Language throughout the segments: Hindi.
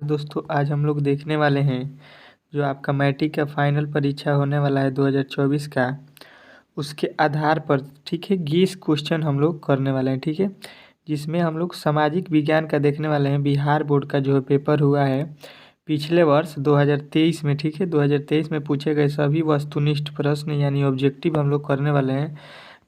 दोस्तों आज हम लोग देखने वाले हैं जो आपका मैट्रिक का फाइनल परीक्षा होने वाला है 2024 का। उसके आधार पर ठीक है 20 क्वेश्चन हम लोग करने वाले हैं, ठीक है। जिसमें हम लोग सामाजिक विज्ञान का देखने वाले हैं। बिहार बोर्ड का जो है पेपर हुआ है पिछले वर्ष 2023 में, ठीक है। 2023 में पूछे गए सभी वस्तुनिष्ठ प्रश्न यानी ऑब्जेक्टिव हम लोग करने वाले हैं,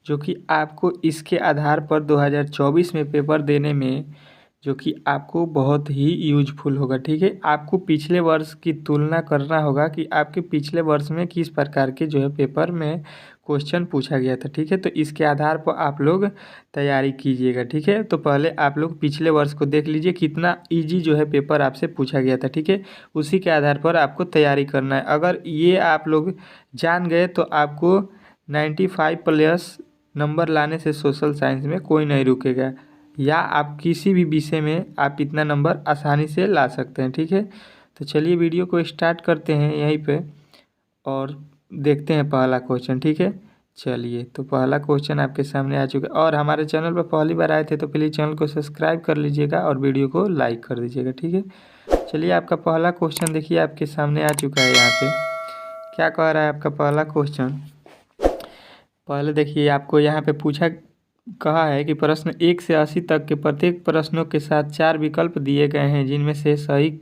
जो कि आपको इसके आधार पर 2024 में पेपर देने में जो कि आपको बहुत ही यूजफुल होगा, ठीक है। आपको पिछले वर्ष की तुलना करना होगा कि आपके पिछले वर्ष में किस प्रकार के जो है पेपर में क्वेश्चन पूछा गया था, ठीक है। तो इसके आधार पर आप लोग तैयारी कीजिएगा, ठीक है। तो पहले आप लोग पिछले वर्ष को देख लीजिए कितना इजी जो है पेपर आपसे पूछा गया था, ठीक है। उसी के आधार पर आपको तैयारी करना है। अगर ये आप लोग जान गए तो आपको 95+ नंबर लाने से सोशल साइंस में कोई नहीं रुकेगा, या आप किसी भी विषय में आप इतना नंबर आसानी से ला सकते हैं, ठीक है। तो चलिए वीडियो को स्टार्ट करते हैं यहीं पे और देखते हैं पहला क्वेश्चन, ठीक है। चलिए तो पहला क्वेश्चन आपके सामने आ चुका है, और हमारे चैनल पर पहली बार आए थे तो प्लीज़ चैनल को सब्सक्राइब कर लीजिएगा और वीडियो को लाइक कर दीजिएगा, ठीक है। चलिए आपका पहला क्वेश्चन देखिए आपके सामने आ चुका है। यहाँ पे क्या कह रहा है आपका पहला क्वेश्चन। पहले देखिए आपको यहाँ पे कहा है कि प्रश्न 1 से 80 तक के प्रत्येक प्रश्नों के साथ 4 विकल्प दिए गए हैं, जिनमें से सही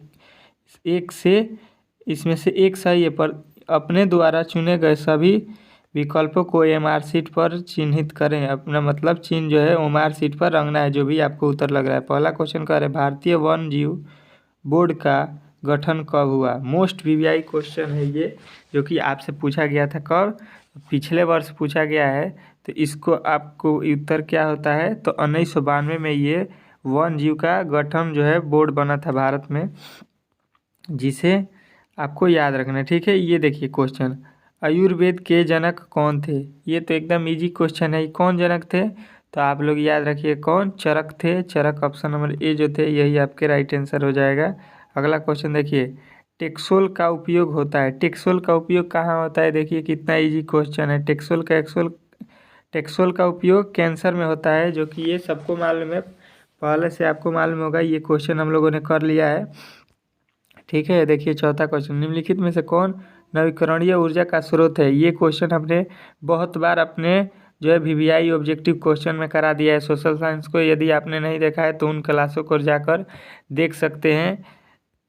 इसमें से एक सही है, पर अपने द्वारा चुने गए सभी विकल्पों को एमआर शीट पर चिन्हित करें। अपना मतलब चिन्ह जो है एमआर शीट पर रंगना है, जो भी आपको उत्तर लग रहा है। पहला क्वेश्चन कह रहे हैं भारतीय वन जीव बोर्ड का गठन कब हुआ। मोस्ट वीवीआई क्वेश्चन है ये, जो कि आपसे पूछा गया था कब, पिछले वर्ष पूछा गया है। तो इसको आपको उत्तर क्या होता है, तो 1992 में ये वन जीव का गठन जो है बोर्ड बना था भारत में, जिसे आपको याद रखना है, ठीक है। ये देखिए क्वेश्चन, आयुर्वेद के जनक कौन थे। ये तो एकदम इजी क्वेश्चन है। कौन जनक थे, तो आप लोग याद रखिए कौन, चरक थे। चरक ऑप्शन नंबर ए जो थे यही आपके राइट आंसर हो जाएगा। अगला क्वेश्चन देखिए, टेक्सोल का उपयोग होता है। टेक्सोल का उपयोग कहाँ होता है, देखिए कितना इजी क्वेश्चन है। टेक्सोल का उपयोग कैंसर में होता है, जो कि ये सबको मालूम है, पहले से आपको मालूम होगा। ये क्वेश्चन हम लोगों ने कर लिया है, ठीक है। देखिए चौथा क्वेश्चन, निम्नलिखित में से कौन नवीकरणीय ऊर्जा का स्रोत है। ये क्वेश्चन हमने बहुत बार अपने जो है वीवीआई ऑब्जेक्टिव क्वेश्चन में करा दिया है सोशल साइंस को। यदि आपने नहीं देखा है तो उन क्लासों को जाकर देख सकते हैं।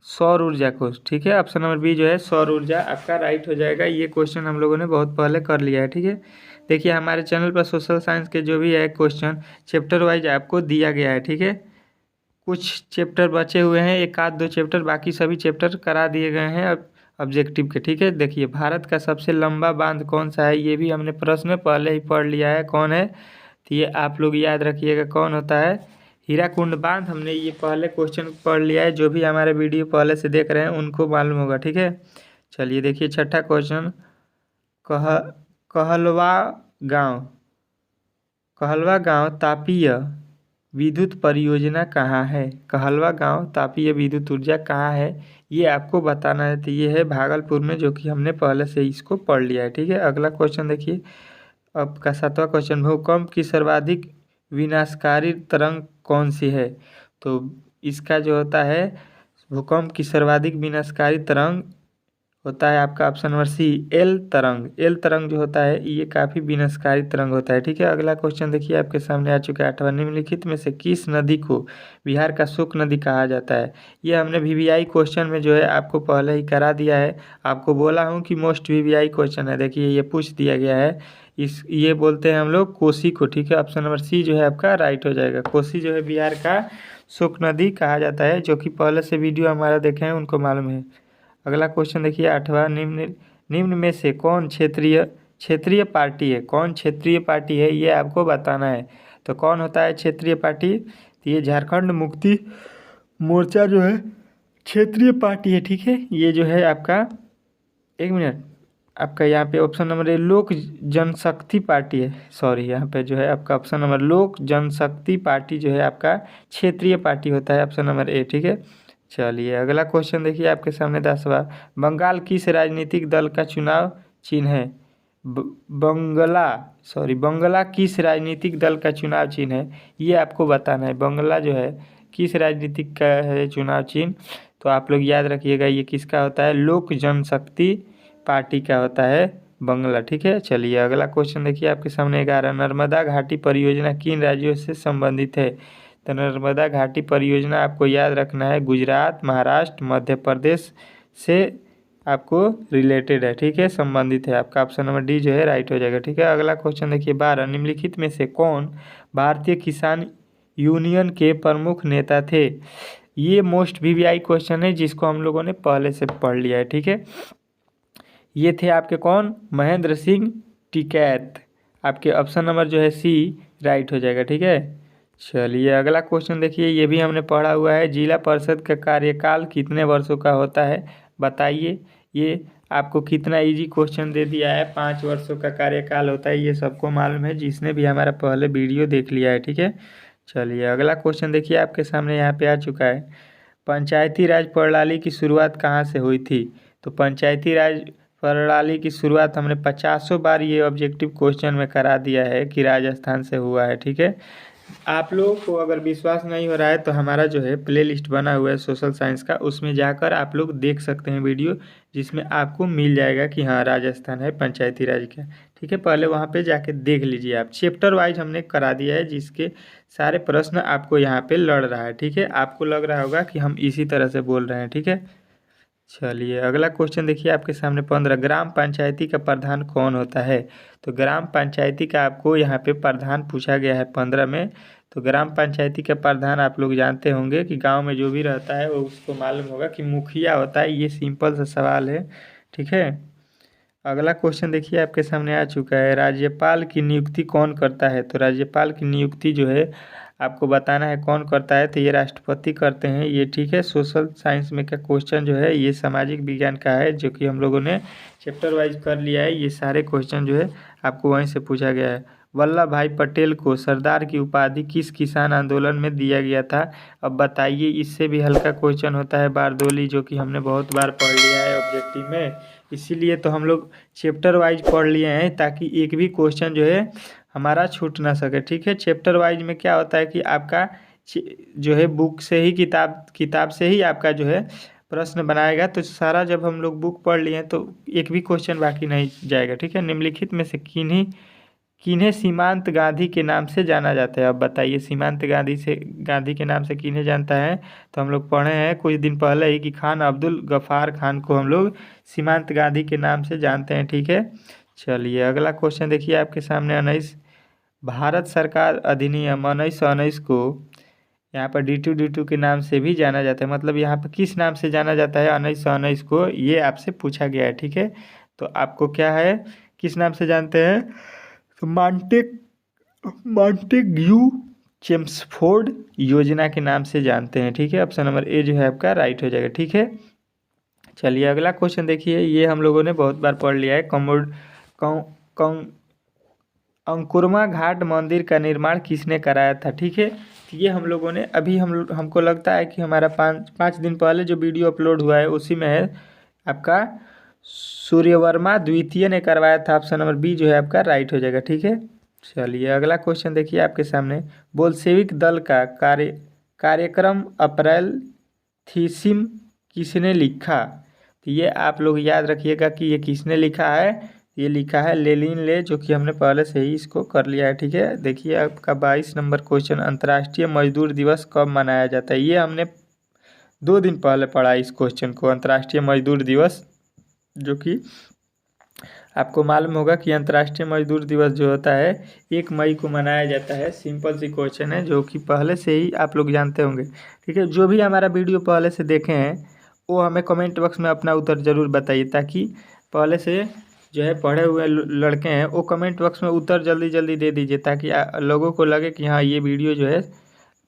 सौर ऊर्जा को, ठीक है। ऑप्शन नंबर बी जो है सौर ऊर्जा आपका राइट हो जाएगा। ये क्वेश्चन हम लोगों ने बहुत पहले कर लिया है, ठीक है। देखिए हमारे चैनल पर सोशल साइंस के जो भी है क्वेश्चन चैप्टर वाइज आपको दिया गया है, ठीक है। कुछ चैप्टर बचे हुए हैं, एक आध दो चैप्टर, बाकी सभी चैप्टर करा दिए गए हैं अब ऑब्जेक्टिव के, ठीक है। देखिए भारत का सबसे लंबा बांध कौन सा है, ये भी हमने प्रश्न में पहले ही पढ़ लिया है कौन है। तो ये आप लोग याद रखिएगा कौन होता है, हीराकुंड बांध। हमने ये पहले क्वेश्चन पढ़ लिया है, जो भी हमारे वीडियो पहले से देख रहे हैं उनको मालूम होगा, ठीक है। चलिए देखिए छठा क्वेश्चन, कह कहलवा गांव तापीय विद्युत परियोजना कहाँ है। कहलवा गांव तापीय विद्युत ऊर्जा कहाँ है, ये आपको बताना है। तो ये है भागलपुर में, जो कि हमने पहले से इसको पढ़ लिया है, ठीक है। अगला क्वेश्चन देखिए आपका सातवां क्वेश्चन, भूकंप की सर्वाधिक विनाशकारी तरंग कौन सी है। तो इसका जो होता है भूकंप की सर्वाधिक विनाशकारी तरंग होता है आपका ऑप्शन नंबर सी, एल तरंग। एल तरंग जो होता है ये काफ़ी विनाशकारी तरंग होता है, ठीक है। अगला क्वेश्चन देखिए आपके सामने आ चुका है आठवां, निम्नलिखित में से किस नदी को बिहार का शुक नदी कहा जाता है। ये हमने वीवीआई क्वेश्चन में जो है आपको पहले ही करा दिया है। आपको बोला हूँ कि मोस्ट वीवीआई क्वेश्चन है, देखिए ये पूछ दिया गया है। ये बोलते हैं हम लोग कोसी को, ठीक है। ऑप्शन नंबर सी जो है आपका राइट हो जाएगा। कोसी जो है बिहार का शुक नदी कहा जाता है, जो कि पहले से वीडियो हमारा देखे हैं उनको मालूम है। अगला क्वेश्चन देखिए आठवां, निम्न में से कौन क्षेत्रीय पार्टी है। कौन क्षेत्रीय पार्टी है ये आपको बताना है। तो कौन होता है क्षेत्रीय पार्टी, तो ये झारखंड मुक्ति मोर्चा जो है क्षेत्रीय पार्टी है, ठीक है। ये जो है आपका, एक मिनट, आपका यहाँ पे ऑप्शन नंबर ए लोक जनशक्ति पार्टी है, सॉरी यहाँ पे जो है आपका ऑप्शन नंबर लोक जनशक्ति पार्टी जो है आपका क्षेत्रीय पार्टी होता है, ऑप्शन नंबर ए, ठीक है। चलिए अगला क्वेश्चन देखिए आपके सामने 10वां, बंगाल किस राजनीतिक दल का चुनाव चिन्ह है। बंगला किस राजनीतिक दल का चुनाव चिन्ह है, ये आपको बताना है। बंगला जो है किस राजनीतिक का है चुनाव चिन्ह, तो आप लोग याद रखिएगा ये किसका होता है, लोक जनशक्ति पार्टी का होता है बंगला। ठीक है, चलिए अगला क्वेश्चन देखिए आपके सामने 11, नर्मदा घाटी परियोजना किन राज्यों से संबंधित है। तो नर्मदा घाटी परियोजना आपको याद रखना है गुजरात, महाराष्ट्र, मध्य प्रदेश से आपको रिलेटेड है। ठीक है, संबंधित है। आपका ऑप्शन नंबर डी जो है राइट हो जाएगा। ठीक है, अगला क्वेश्चन देखिए 12, निम्नलिखित में से कौन भारतीय किसान यूनियन के प्रमुख नेता थे। ये मोस्ट वीवीआई क्वेश्चन है जिसको हम लोगों ने पहले से पढ़ लिया है। ठीक है, ये थे आपके कौन, महेंद्र सिंह टिकैत। आपके ऑप्शन नंबर जो है सी राइट हो जाएगा। ठीक है, चलिए अगला क्वेश्चन देखिए, ये भी हमने पढ़ा हुआ है। जिला परिषद का कार्यकाल कितने वर्षों का होता है बताइए। ये आपको कितना इजी क्वेश्चन दे दिया है, 5 वर्षों का कार्यकाल होता है, ये सबको मालूम है जिसने भी हमारा पहले वीडियो देख लिया है। ठीक है, चलिए अगला क्वेश्चन देखिए आपके सामने यहाँ पे आ चुका है। पंचायती राज प्रणाली की शुरुआत कहाँ से हुई थी। तो पंचायती राज प्रणाली की शुरुआत हमने 50 बार ये ऑब्जेक्टिव क्वेश्चन में करा दिया है कि राजस्थान से हुआ है। ठीक है, आप लोगों को अगर विश्वास नहीं हो रहा है तो हमारा जो है प्ले लिस्ट बना हुआ है सोशल साइंस का, उसमें जाकर आप लोग देख सकते हैं वीडियो, जिसमें आपको मिल जाएगा कि हाँ राजस्थान है पंचायती राज का। ठीक है, पहले वहाँ पे जाके देख लीजिए आप। चैप्टर वाइज हमने करा दिया है जिसके सारे प्रश्न आपको यहाँ पे लड़ रहा है। ठीक है, आपको लग रहा होगा कि हम इसी तरह से बोल रहे हैं। ठीक है, चलिए अगला क्वेश्चन देखिए आपके सामने 15, ग्राम पंचायती का प्रधान कौन होता है। तो ग्राम पंचायती का आपको यहाँ पे प्रधान पूछा गया है 15 में। तो ग्राम पंचायती का प्रधान आप लोग जानते होंगे कि गांव में जो भी रहता है वो उसको मालूम होगा कि मुखिया होता है। ये सिंपल सा सवाल है। ठीक है, अगला क्वेश्चन देखिए आपके सामने आ चुका है, राज्यपाल की नियुक्ति कौन करता है। तो राज्यपाल की नियुक्ति जो है आपको बताना है कौन करता है। तो ये राष्ट्रपति करते हैं ये। ठीक है, सोशल साइंस में का क्वेश्चन जो है ये सामाजिक विज्ञान का है, जो कि हम लोगों ने चैप्टर वाइज कर लिया है। ये सारे क्वेश्चन जो है आपको वहीं से पूछा गया है। वल्लभ भाई पटेल को सरदार की उपाधि किस किसान आंदोलन में दिया गया था। अब बताइए, इससे भी हल्का क्वेश्चन होता है बारदोली, जो कि हमने बहुत बार पढ़ लिया है ऑब्जेक्टिव में। इसीलिए तो हम लोग चैप्टर वाइज पढ़ लिए हैं ताकि एक भी क्वेश्चन जो है हमारा छूट ना सके। ठीक है, चैप्टर वाइज में क्या होता है कि आपका जो है बुक से ही किताब से ही आपका जो है प्रश्न बनाएगा। तो सारा जब हम लोग बुक पढ़ लिए हैं तो एक भी क्वेश्चन बाकी नहीं जाएगा। ठीक है, निम्नलिखित में से किन्हें सीमांत गांधी के नाम से जाना जाता है। अब बताइए, सीमांत गांधी के नाम से किन्हें जानता है। तो हम लोग पढ़े हैं कुछ दिन पहले ही कि खान अब्दुल गफ्फार खान को हम लोग सीमांत गांधी के नाम से जानते हैं। ठीक है, चलिए अगला क्वेश्चन देखिए आपके सामने 19, भारत सरकार अधिनियम 1919 को यहाँ पर D2D2 के नाम से भी जाना जाता है। मतलब यहाँ पर किस नाम से जाना जाता है 1919 को, ये आपसे पूछा गया है। ठीक है, तो आपको क्या है, किस नाम से जानते हैं। तो मॉन्टेग्यू चेम्सफोर्ड योजना के नाम से जानते हैं। ठीक है, ऑप्शन नंबर ए जो है आपका राइट हो जाएगा। ठीक है, चलिए अगला क्वेश्चन देखिए, ये हम लोगों ने बहुत बार पढ़ लिया है। अंकुरमा घाट मंदिर का निर्माण किसने कराया था। ठीक है, तो ये हम लोगों ने अभी हमको लगता है कि हमारा 5 दिन पहले जो वीडियो अपलोड हुआ है उसी में है। आपका सूर्यवर्मा द्वितीय ने करवाया था। ऑप्शन नंबर बी जो है आपका राइट हो जाएगा। ठीक है, चलिए अगला क्वेश्चन देखिए आपके सामने, बोल्शेविक दल का कार्यक्रम अप्रैल थीसिम किसने लिखा। तो ये आप लोग याद रखिएगा कि ये किसने लिखा है। ये लिखा है लेनिन ने, जो कि हमने पहले से ही इसको कर लिया है। ठीक है, देखिए आपका 22 नंबर क्वेश्चन, अंतर्राष्ट्रीय मजदूर दिवस कब मनाया जाता है। ये हमने 2 दिन पहले पढ़ा इस क्वेश्चन को, अंतर्राष्ट्रीय मजदूर दिवस, जो कि आपको मालूम होगा कि अंतर्राष्ट्रीय मजदूर दिवस जो होता है 1 मई को मनाया जाता है। सिंपल सी क्वेश्चन है जो कि पहले से ही आप लोग जानते होंगे। ठीक है, जो भी हमारा वीडियो पहले से देखे हैं वो हमें कमेंट बॉक्स में अपना उत्तर ज़रूर बताइए, ताकि पहले से जो है पढ़े हुए लड़के हैं वो कमेंट बॉक्स में उत्तर जल्दी जल्दी दे दीजिए, ताकि लोगों को लगे कि हाँ ये वीडियो जो है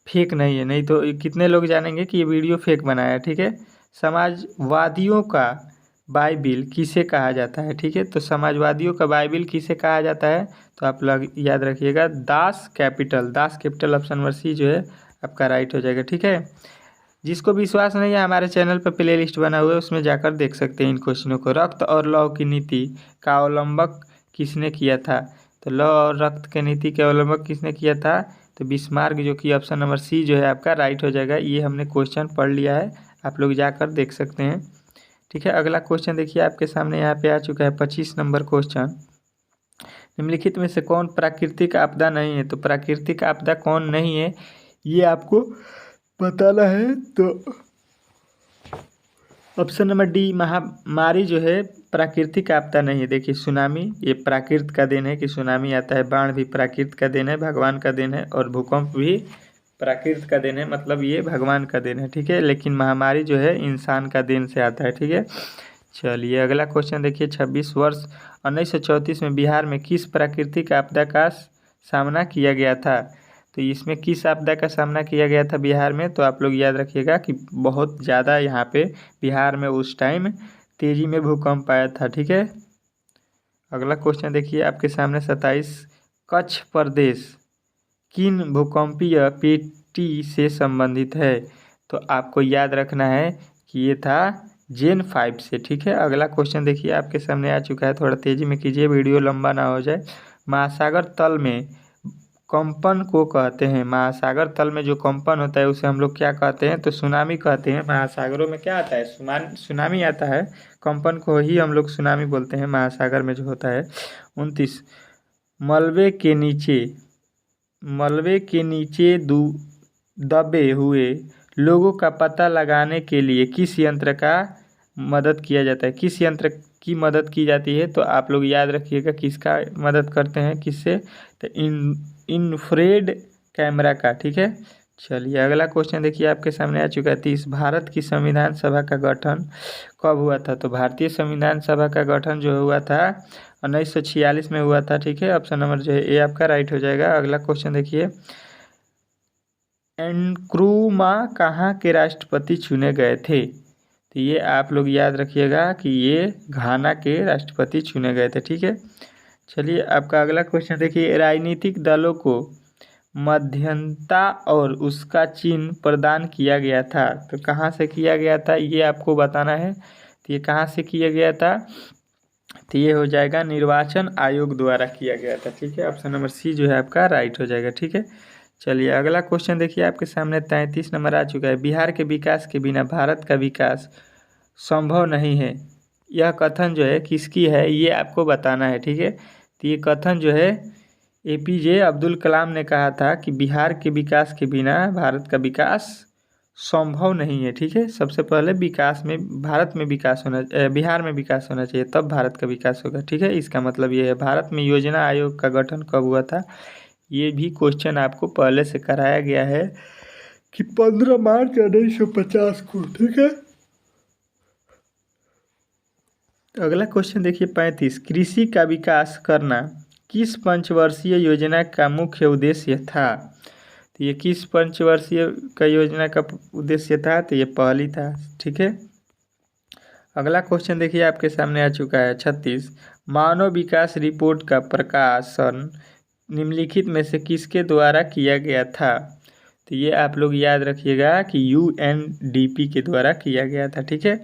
फेक नहीं है। नहीं तो कितने लोग जानेंगे कि ये वीडियो फेक बनाया है। ठीक है, समाजवादियों का बाइबिल किसे कहा जाता है। ठीक है, तो समाजवादियों का बाइबिल किसे कहा जाता है। तो आप लोग याद रखिएगा Das Kapital option number C जो है आपका राइट हो जाएगा। ठीक है, जिसको विश्वास नहीं है हमारे चैनल पर प्ले लिस्ट बना हुआ है, उसमें जाकर देख सकते हैं इन क्वेश्चनों को। रक्त और लौ की नीति का अवलंबक किसने किया था। तो लौ और रक्त की नीति के अवलंबक किसने किया था। तो बिस्मार्क, जो कि ऑप्शन नंबर सी जो है आपका राइट हो जाएगा। ये हमने क्वेश्चन पढ़ लिया है, आप लोग जाकर देख सकते हैं। ठीक है, अगला क्वेश्चन देखिए आपके सामने यहाँ पे आ चुका है 25 नंबर क्वेश्चन। निम्नलिखित में से कौन प्राकृतिक आपदा नहीं है? तो प्राकृतिक आपदा कौन नहीं है ये आपको बताना है। तो ऑप्शन नंबर डी महामारी जो है प्राकृतिक आपदा नहीं है। देखिए सुनामी ये प्राकृत का देन है कि सुनामी आता है, बाढ़ भी प्राकृत का देन है, भगवान का देन है, और भूकंप भी प्राकृत का देन है, मतलब ये भगवान का देन है। ठीक है, लेकिन महामारी जो है इंसान का देन से आता है। ठीक है, चलिए अगला क्वेश्चन देखिए 26 वर्ष 1934 में बिहार में किस प्राकृतिक आपदा का सामना किया गया था? तो इसमें किस आपदा का सामना किया गया था बिहार में? तो आप लोग याद रखिएगा कि बहुत ज़्यादा यहाँ पे बिहार में उस टाइम तेज़ी में भूकंप आया था। ठीक है, अगला क्वेश्चन देखिए आपके सामने 27 कच्छ प्रदेश किन भूकंपीय पेटी से संबंधित है? तो आपको याद रखना है कि ये था जेन 5 से। ठीक है, अगला क्वेश्चन देखिए आपके सामने आ चुका है, थोड़ा तेज़ी में कीजिए वीडियो लंबा ना हो जाए। महासागर तल में कंपन को कहते हैं। महासागर तल में जो कंपन होता है उसे हम लोग क्या कहते हैं? तो सुनामी कहते हैं। महासागरों में क्या आता है? सुनामी आता है, कंपन को ही हम लोग सुनामी बोलते हैं महासागर में जो होता है। 29 मलबे के नीचे दबे हुए लोगों का पता लगाने के लिए किस यंत्र का मदद किया जाता है? किस यंत्र की मदद की जाती है? तो आप लोग याद रखिएगा किसका मदद करते हैं, किससे? तो इंफ्रारेड कैमरा का। ठीक है, चलिए अगला क्वेश्चन देखिए आपके सामने आ चुका है 30 भारत की संविधान सभा का गठन कब हुआ था? तो भारतीय संविधान सभा का गठन जो हुआ था 1946 में हुआ था। ठीक है, ऑप्शन नंबर जो है ए आपका राइट हो जाएगा। अगला क्वेश्चन देखिए एनक्रूमा कहाँ के राष्ट्रपति चुने गए थे? तो ये आप लोग याद रखिएगा कि ये घाना के राष्ट्रपति चुने गए थे। ठीक है, चलिए आपका अगला क्वेश्चन देखिए राजनीतिक दलों को मध्यस्थता और उसका चिन्ह प्रदान किया गया था। तो कहाँ से किया गया था ये आपको बताना है। तो ये कहाँ से किया गया था? तो ये हो जाएगा निर्वाचन आयोग द्वारा किया गया था। ठीक है, ऑप्शन नंबर सी जो है आपका राइट हो जाएगा। ठीक है, चलिए अगला क्वेश्चन देखिए आपके सामने 33 नंबर आ चुका है बिहार के विकास के बिना भारत का विकास संभव नहीं है। यह कथन जो है किसकी है ये आपको बताना है। ठीक है, तो ये कथन जो है APJ अब्दुल कलाम ने कहा था कि बिहार के विकास के बिना भारत का विकास संभव नहीं है। ठीक है, सबसे पहले विकास में बिहार में विकास होना चाहिए, तब भारत का विकास होगा। ठीक है, इसका मतलब ये है। भारत में योजना आयोग का गठन कब हुआ था? ये भी क्वेश्चन आपको पहले से कराया गया है कि 15 मार्च 1950 को। ठीक है, अगला क्वेश्चन देखिए 35 कृषि का विकास करना किस पंचवर्षीय योजना का मुख्य उद्देश्य था? तो ये किस पंचवर्षीय का योजना का उद्देश्य था? तो ये पहली था। ठीक है, अगला क्वेश्चन देखिए आपके सामने आ चुका है 36 मानव विकास रिपोर्ट का प्रकाशन निम्नलिखित में से किसके द्वारा किया गया था? तो ये आप लोग याद रखिएगा कि UNDP के द्वारा किया गया था। ठीक है,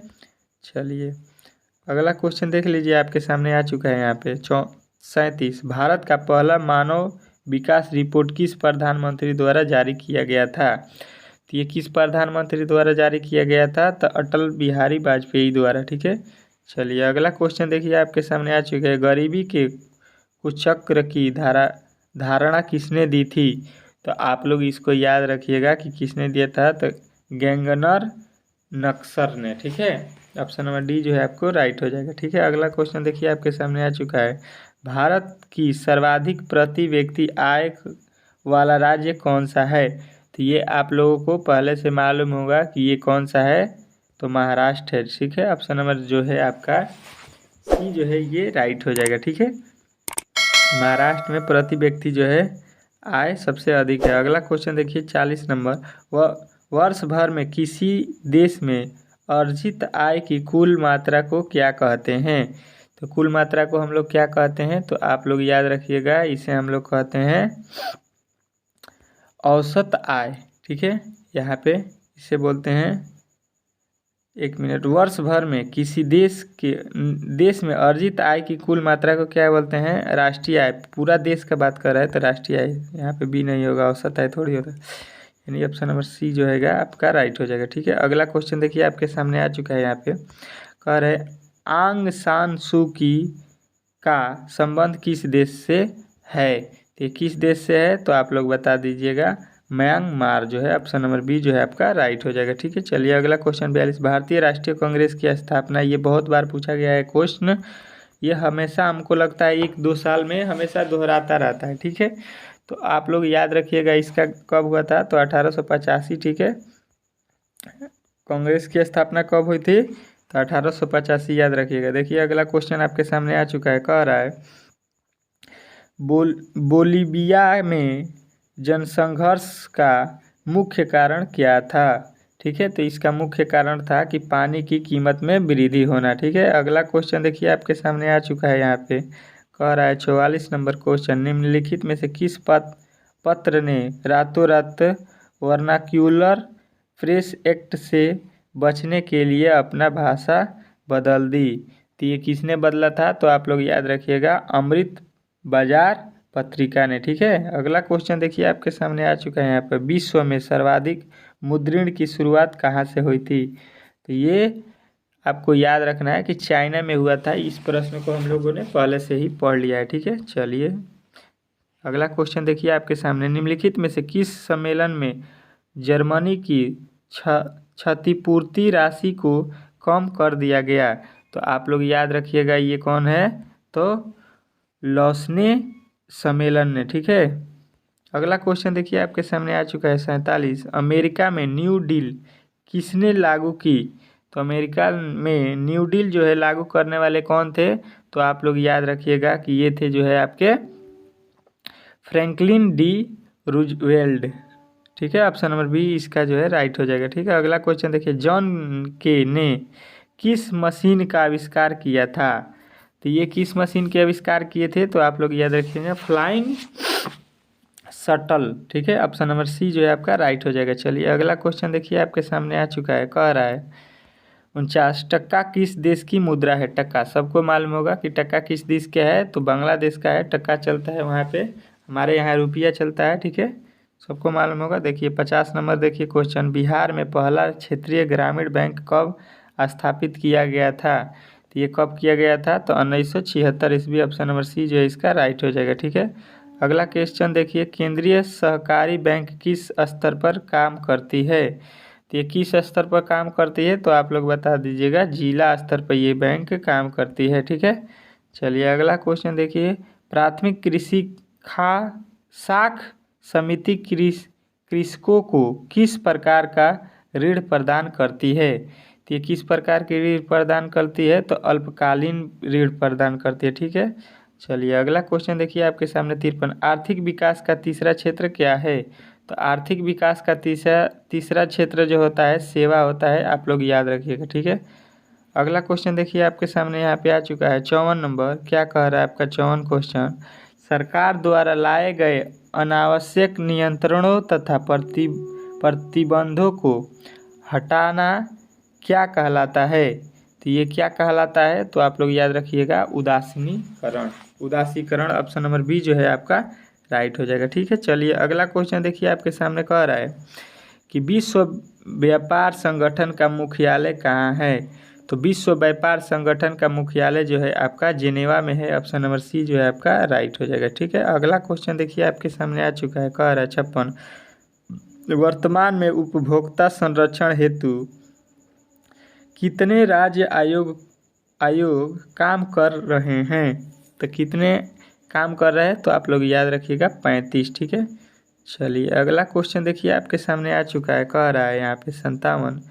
चलिए अगला क्वेश्चन देख लीजिए आपके सामने आ चुका है यहाँ पे 37 भारत का पहला मानव विकास रिपोर्ट किस प्रधानमंत्री द्वारा जारी किया गया था? तो ये किस प्रधानमंत्री द्वारा जारी किया गया था? तो अटल बिहारी वाजपेयी द्वारा। ठीक है, चलिए अगला क्वेश्चन देखिए आपके सामने आ चुका है गरीबी के कुचक्र की धारणा किसने दी थी? तो आप लोग इसको याद रखिएगा कि किसने दिया था? तो गैंगनर नक्सर ने। ठीक है, ऑप्शन नंबर डी जो है आपको राइट हो जाएगा। ठीक है, अगला क्वेश्चन देखिए आपके सामने आ चुका है भारत की सर्वाधिक प्रति व्यक्ति आय वाला राज्य कौन सा है? तो ये आप लोगों को पहले से मालूम होगा कि ये कौन सा है, तो महाराष्ट्र है। ठीक है, ऑप्शन नंबर जो है आपका सी जो है ये राइट हो जाएगा। ठीक है, महाराष्ट्र में प्रति व्यक्ति जो है आय सबसे अधिक है। अगला क्वेश्चन देखिए 40 नंबर वर्ष भर में किसी देश में अर्जित आय की कुल मात्रा को क्या कहते हैं? तो कुल मात्रा को हम लोग क्या कहते हैं? तो आप लोग याद रखिएगा, इसे हम लोग कहते हैं औसत आय। ठीक है, यहाँ पे इसे बोलते हैं, एक मिनट, वर्ष भर में किसी देश में अर्जित आय की कुल मात्रा को क्या बोलते हैं? राष्ट्रीय आय। पूरा देश का बात कर रहा है तो राष्ट्रीय आय, यहाँ पे भी नहीं होगा, औसत आय थोड़ी होगा। यानी ऑप्शन नंबर सी जो है आपका राइट हो जाएगा। ठीक है, अगला क्वेश्चन देखिए आपके सामने आ चुका है। यहाँ पे कह रहे आंग सान सू की का संबंध किस देश से है। तो ये किस देश से है तो आप लोग बता दीजिएगा। म्यांमार जो है ऑप्शन नंबर बी जो है आपका राइट हो जाएगा। ठीक है, चलिए अगला क्वेश्चन 42, भारतीय राष्ट्रीय कांग्रेस की स्थापना, ये बहुत बार पूछा गया है क्वेश्चन, ये हमेशा हमको लगता है 1-2 साल में हमेशा दोहराता रहता है। ठीक है, तो आप लोग याद रखिएगा इसका कब हुआ था, तो 1885। ठीक है, कांग्रेस की स्थापना कब हुई थी, तो 1885 याद रखिएगा। देखिए अगला क्वेश्चन आपके सामने आ चुका है, कह रहा है बोलीविया में जनसंघर्ष का मुख्य कारण क्या था। ठीक है, तो इसका मुख्य कारण था कि पानी की कीमत में वृद्धि होना। ठीक है, अगला क्वेश्चन देखिए आपके सामने आ चुका है। यहाँ पे कह रहा है 44 नंबर क्वेश्चन, निम्नलिखित में से किस पत्र ने रातों रात वर्नाक्यूलर फ्रेश एक्ट से बचने के लिए अपना भाषा बदल दी। तो ये किसने बदला था, तो आप लोग याद रखिएगा अमृत बाजार पत्रिका ने। ठीक है, अगला क्वेश्चन देखिए आपके सामने आ चुका है। यहाँ पर विश्व में सर्वाधिक मुद्रण की शुरुआत कहाँ से हुई थी, तो ये आपको याद रखना है कि चाइना में हुआ था। इस प्रश्न को हम लोगों ने पहले से ही पढ़ लिया है। ठीक है, चलिए अगला क्वेश्चन देखिए आपके सामने, निम्नलिखित में से किस सम्मेलन में जर्मनी की क्षतिपूर्ति राशि को कम कर दिया गया। तो आप लोग याद रखिएगा ये कौन है, तो लॉसने सम्मेलन ने। ठीक है, अगला क्वेश्चन देखिए आपके सामने आ चुका है 47, अमेरिका में न्यू डील किसने लागू की। तो अमेरिका में न्यू डील जो है लागू करने वाले कौन थे, तो आप लोग याद रखिएगा कि ये थे जो है आपके फ्रैंकलिन डी रूजवेल्ट। ठीक है, ऑप्शन नंबर बी इसका जो है राइट हो जाएगा। ठीक है, अगला क्वेश्चन देखिए, जॉन के ने किस मशीन का आविष्कार किया था। तो ये किस मशीन के आविष्कार किए थे, तो आप लोग याद रखिएगा फ्लाइंग शटल। ठीक है, ऑप्शन नंबर सी जो है आपका राइट हो जाएगा। चलिए अगला क्वेश्चन देखिए आपके सामने आ चुका है, कह रहा है 49, टक्का किस देश की मुद्रा है। टक्का सबको मालूम होगा कि टक्का किस देश का है, तो बांग्लादेश का है। टक्का चलता है वहाँ पे, हमारे यहाँ रुपया चलता है। ठीक है, सबको मालूम होगा। देखिए 50 नंबर देखिए क्वेश्चन, बिहार में पहला क्षेत्रीय ग्रामीण बैंक कब स्थापित किया गया था। तो ये कब किया गया था, तो 1976 ईस्वी, ऑप्शन नंबर सी जो है इसका राइट हो जाएगा। ठीक है, अगला क्वेश्चन देखिए, केंद्रीय सहकारी बैंक किस स्तर पर काम करती है। तो ये किस स्तर पर काम करती है, तो आप लोग बता दीजिएगा। जिला स्तर पर ये बैंक काम करती है। ठीक है, चलिए अगला क्वेश्चन देखिए, प्राथमिक कृषि साख समिति कृषकों को किस प्रकार का ऋण प्रदान करती है। तो ये किस प्रकार की ऋण प्रदान करती है, तो अल्पकालीन ऋण प्रदान करती है। ठीक है, चलिए अगला क्वेश्चन देखिए आपके सामने 53, आर्थिक विकास का तीसरा क्षेत्र क्या है। तो आर्थिक विकास का तीसरा क्षेत्र जो होता है सेवा होता है, आप लोग याद रखिएगा। ठीक है, अगला क्वेश्चन देखिए आपके सामने यहाँ पे आ चुका है 54 नंबर, क्या कह रहा है आपका 54 क्वेश्चन, सरकार द्वारा लाए गए अनावश्यक नियंत्रणों तथा प्रतिबंधों को हटाना क्या कहलाता है। तो ये क्या कहलाता है, तो आप लोग याद रखिएगा उदासीकरण, ऑप्शन नंबर बी जो है आपका राइट हो जाएगा। ठीक है, चलिए अगला क्वेश्चन देखिए आपके सामने कह रहा है कि विश्व व्यापार संगठन का मुख्यालय कहाँ है। तो विश्व व्यापार संगठन का मुख्यालय जो है आपका जिनेवा में है, ऑप्शन नंबर सी जो है आपका राइट हो जाएगा। ठीक है, अगला क्वेश्चन देखिए आपके सामने आ चुका है, कह रहा है 56, वर्तमान में उपभोक्ता संरक्षण हेतु कितने राज्य आयोग काम कर रहे हैं। तो कितने काम कर रहे हैं, तो आप लोग याद रखिएगा 35। ठीक है, चलिए अगला क्वेश्चन देखिए आपके सामने आ चुका है, कह रहा है यहाँ पे 57,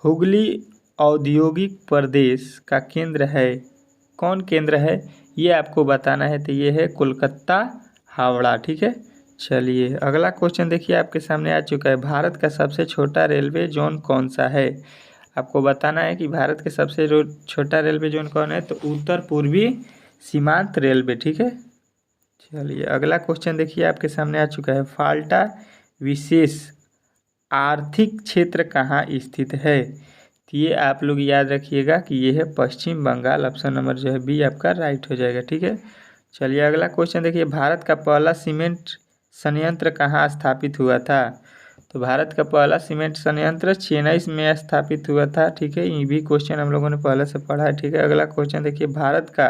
हुगली औद्योगिक प्रदेश का केंद्र है, कौन केंद्र है ये आपको बताना है। तो ये है कोलकाता हावड़ा। ठीक है, चलिए अगला क्वेश्चन देखिए आपके सामने आ चुका है, भारत का सबसे छोटा रेलवे जोन कौन सा है। आपको बताना है कि भारत के सबसे छोटा रेलवे जोन कौन है, तो उत्तर पूर्वी सीमांत रेलवे। ठीक है, चलिए अगला क्वेश्चन देखिए आपके सामने आ चुका है, फाल्टा विशेष आर्थिक क्षेत्र कहाँ स्थित है। तो ये आप लोग याद रखिएगा कि ये है पश्चिम बंगाल, ऑप्शन नंबर जो है बी आपका राइट हो जाएगा। ठीक है, चलिए अगला क्वेश्चन देखिए, भारत का पहला सीमेंट संयंत्र कहाँ स्थापित हुआ था। तो भारत का पहला सीमेंट संयंत्र चेन्नई में स्थापित हुआ था। ठीक है, ये भी क्वेश्चन हम लोगों ने पहले से पढ़ा है। ठीक है, अगला क्वेश्चन देखिए, भारत का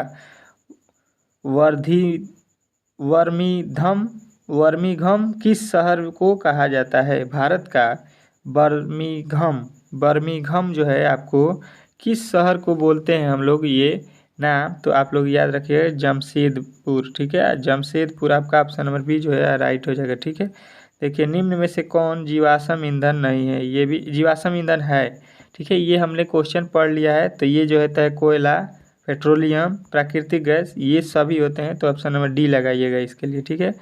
वर्मीधम वर्मिघम किस शहर को कहा जाता है? भारत का बर्मिघम जो है आपको किस शहर को बोलते हैं हम लोग ये नाम? तो आप लोग याद रखिए जमशेदपुर। ठीक है, जमशेदपुर आपका ऑप्शन नंबर बी जो है राइट हो जाएगा। ठीक है, देखिए निम्न में से कौन जीवाश्म ईंधन नहीं है? ये भी जीवाश्म ईंधन है। ठीक है, ये हमने क्वेश्चन पढ़ लिया है। तो ये जो है कोयला, पेट्रोलियम, प्राकृतिक गैस, ये सभी होते हैं। तो ऑप्शन नंबर डी लगाइएगा इसके लिए। ठीक है,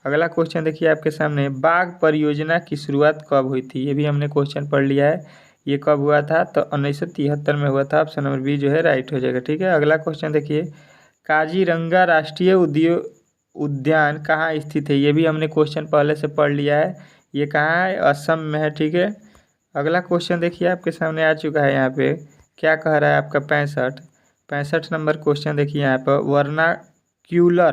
अगला क्वेश्चन देखिए आपके सामने, बाघ परियोजना की शुरुआत कब हुई थी? ये भी हमने क्वेश्चन पढ़ लिया है। ये कब हुआ था? तो 1973 में हुआ था। ऑप्शन नंबर बी जो है राइट हो जाएगा। ठीक है, अगला क्वेश्चन देखिए, काजीरंगा राष्ट्रीय उद्यान कहाँ स्थित है? ये भी हमने क्वेश्चन पहले से पढ़ लिया है। ये कहाँ है? असम में है। ठीक है, अगला क्वेश्चन देखिए आपके सामने आ चुका है। यहाँ पे क्या कह रहा है आपका 65 नंबर क्वेश्चन देखिए यहाँ पर, वर्नाक्यूलर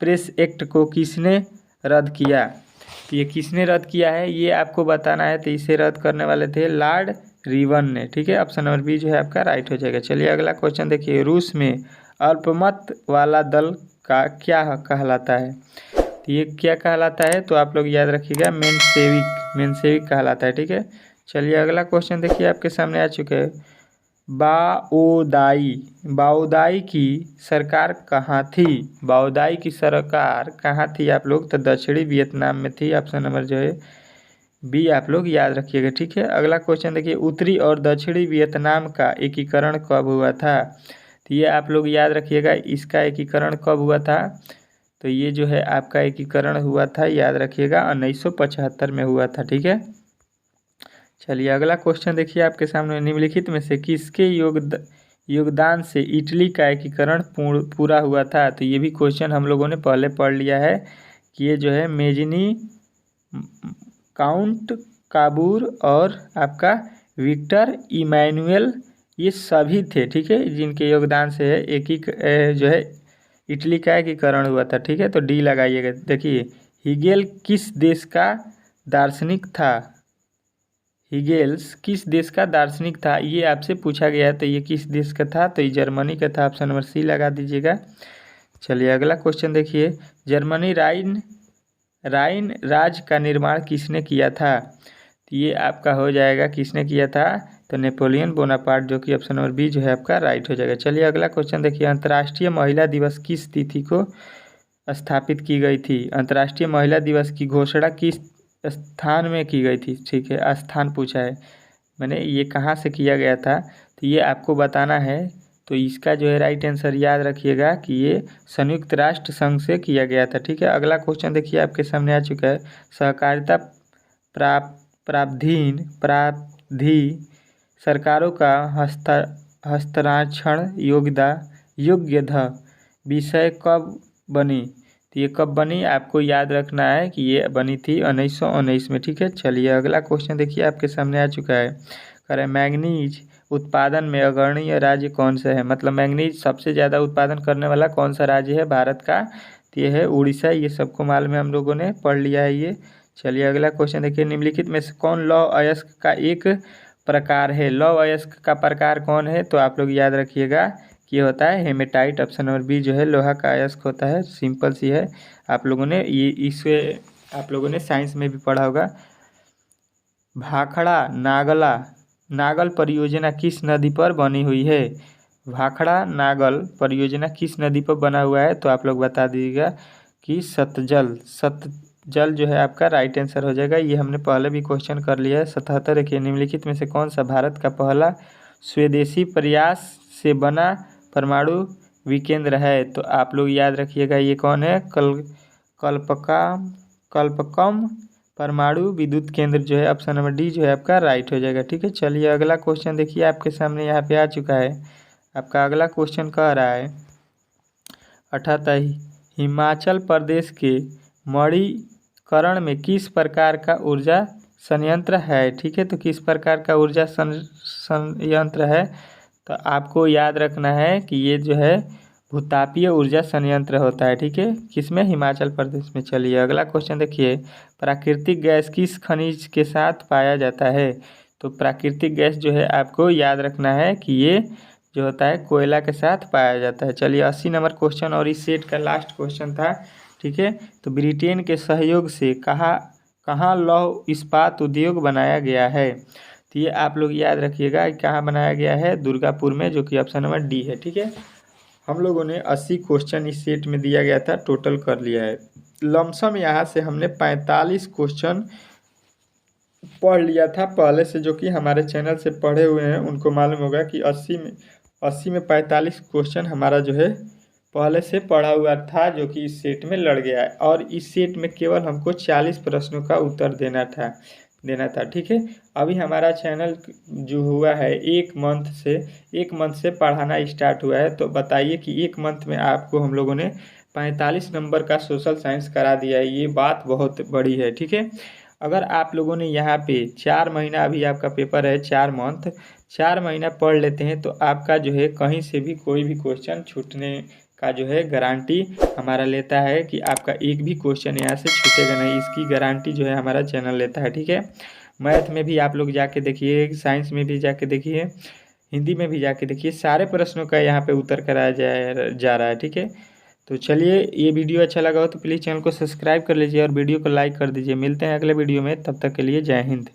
प्रेस एक्ट को किसने रद्द किया? तो ये किसने रद्द किया है ये आपको बताना है। तो इसे रद्द करने वाले थे लॉर्ड रिवन ने। ठीक है, ऑप्शन नंबर बी जो है आपका राइट हो जाएगा। चलिए अगला क्वेश्चन देखिए, रूस में अल्पमत वाला दल का क्या कहलाता है? तो ये क्या कहलाता है? तो आप लोग याद रखिएगा मेंशेविक कहलाता है। ठीक है, चलिए अगला क्वेश्चन देखिए आपके सामने आ चुके हैं, बाओदाई की सरकार कहाँ थी? बाओदाई की सरकार कहाँ थी आप लोग? तो दक्षिणी वियतनाम में थी। ऑप्शन नंबर जो है बी आप लोग याद रखिएगा। ठीक है, अगला क्वेश्चन देखिए, उत्तरी और दक्षिणी वियतनाम का एकीकरण कब हुआ था? तो ये आप लोग याद रखिएगा, इसका एकीकरण कब हुआ था? तो ये जो है आपका एकीकरण हुआ था, याद रखिएगा 1975 में हुआ था। ठीक है, चलिए अगला क्वेश्चन देखिए आपके सामने, निम्नलिखित में से किसके योगदान से इटली का एकीकरण पूरा हुआ था? तो ये भी क्वेश्चन हम लोगों ने पहले पढ़ लिया है कि ये जो है मेजनी, काउंट काबूर और आपका विक्टर इमैनुअल, ये सभी थे। ठीक है, जिनके योगदान से जो है इटली का एकीकरण हुआ था। ठीक है, तो डी लगाइएगा। देखिए, हीगेल किस देश का दार्शनिक था? हीगेल्स किस देश का दार्शनिक था? ये आपसे पूछा गया है। तो ये किस देश का था? तो ये जर्मनी का था। ऑप्शन नंबर सी लगा दीजिएगा। चलिए अगला क्वेश्चन देखिए, जर्मनी राइन राज्य का निर्माण किसने किया था? तो ये आपका हो जाएगा किसने किया था? तो नेपोलियन बोनापार्ट, जो कि ऑप्शन नंबर बी जो है आपका राइट हो जाएगा। चलिए अगला क्वेश्चन देखिए, अंतर्राष्ट्रीय महिला दिवस किस तिथि को स्थापित की गई थी? अंतर्राष्ट्रीय महिला दिवस की घोषणा किस स्थान में की गई थी? ठीक है, स्थान पूछा है मैंने, ये कहाँ से किया गया था? तो ये आपको बताना है। तो इसका जो है राइट आंसर याद रखिएगा कि ये संयुक्त राष्ट्र संघ से किया गया था। ठीक है, अगला क्वेश्चन देखिए आपके सामने आ चुका है, सहकारिता प्रावधि सरकारों का हस्ताक्षर योग्यता विषय कब बनी? तो ये कब बनी आपको याद रखना है कि ये बनी थी 1919 में। ठीक है, चलिए अगला क्वेश्चन देखिए आपके सामने आ चुका है, कह रहे मैंगनीज उत्पादन में अग्रणीय राज्य कौन सा है? मतलब मैंगनीज सबसे ज़्यादा उत्पादन करने वाला कौन सा राज्य है भारत का? तो ये है उड़ीसा। ये सबको मालूम है, हम लोगों ने पढ़ लिया है ये। चलिए अगला क्वेश्चन देखिए, निम्नलिखित में से कौन लौह अयस्क का एक प्रकार है? लौह अयस्क का प्रकार कौन है? तो आप लोग याद रखिएगा कि होता है हेमेटाइट। ऑप्शन नंबर बी जो है लोहा का अयस्क होता है। सिंपल सी है, आप लोगों ने आप लोगों ने साइंस में भी पढ़ा होगा। भाखड़ा नागल परियोजना किस नदी पर बनी हुई है? भाखड़ा नागल परियोजना किस नदी पर बना हुआ है? तो आप लोग बता दीजिएगा कि सतजल जो है आपका राइट आंसर हो जाएगा। ये हमने पहले भी क्वेश्चन कर लिया है। 77 देखिए, निम्नलिखित में से कौन सा भारत का पहला स्वदेशी प्रयास से बना परमाणु विकेंद्र है? तो आप लोग याद रखिएगा ये कौन है? कल्पकम परमाणु विद्युत केंद्र जो है ऑप्शन नंबर डी जो है आपका राइट हो जाएगा। ठीक है, चलिए अगला क्वेश्चन देखिए आपके सामने यहाँ पे आ चुका है। आपका अगला क्वेश्चन कह रहा है 78, हिमाचल प्रदेश के मणिकर्ण में किस प्रकार का ऊर्जा संयंत्र है? ठीक है, तो किस प्रकार का ऊर्जा संयंत्र है? तो आपको याद रखना है कि ये जो है भूतापीय ऊर्जा संयंत्र होता है, ठीक है, किसमें? हिमाचल प्रदेश में। चलिए अगला क्वेश्चन देखिए, प्राकृतिक गैस किस खनिज के साथ पाया जाता है? तो प्राकृतिक गैस जो है आपको याद रखना है कि ये जो होता है कोयला के साथ पाया जाता है। चलिए 80 नंबर क्वेश्चन और इस सेट का लास्ट क्वेश्चन था, ठीक है। तो ब्रिटेन के सहयोग से कहाँ लौह इस्पात उद्योग बनाया गया है? तो ये आप लोग याद रखिएगा, कहाँ बनाया गया है? दुर्गापुर में, जो कि ऑप्शन नंबर डी है, ठीक है। हम लोगों ने 80 क्वेश्चन इस सेट में दिया गया था, टोटल कर लिया है। लमसम यहाँ से हमने 45 क्वेश्चन पढ़ लिया था पहले से, जो कि हमारे चैनल से पढ़े हुए हैं उनको मालूम होगा कि 80 में 45 क्वेश्चन हमारा जो है पहले से पढ़ा हुआ था, जो कि इस सेट में लड़ गया है। और इस सेट में केवल हमको 40 प्रश्नों का उत्तर देना था, ठीक है। अभी हमारा चैनल जो हुआ है एक मंथ से पढ़ाना स्टार्ट हुआ है। तो बताइए कि एक मंथ में आपको हम लोगों ने 45 नंबर का सोशल साइंस करा दिया है, ये बात बहुत बड़ी है, ठीक है। अगर आप लोगों ने यहाँ पे 4 महीना, अभी आपका पेपर है 4 महीना पढ़ लेते हैं, तो आपका जो है कहीं से भी कोई भी क्वेश्चन छूटने का जो है गारंटी हमारा लेता है कि आपका एक भी क्वेश्चन यहाँ से छूटेगा नहीं, इसकी गारंटी जो है हमारा चैनल लेता है, ठीक है। मैथ में भी आप लोग जाके देखिए, साइंस में भी जाके देखिए, हिंदी में भी जाके देखिए, सारे प्रश्नों का यहाँ पे उत्तर कराया जा रहा है, ठीक है। तो चलिए, ये वीडियो अच्छा लगा हो तो प्लीज़ चैनल को सब्सक्राइब कर लीजिए और वीडियो को लाइक कर दीजिए। मिलते हैं अगले वीडियो में, तब तक के लिए जय हिंद।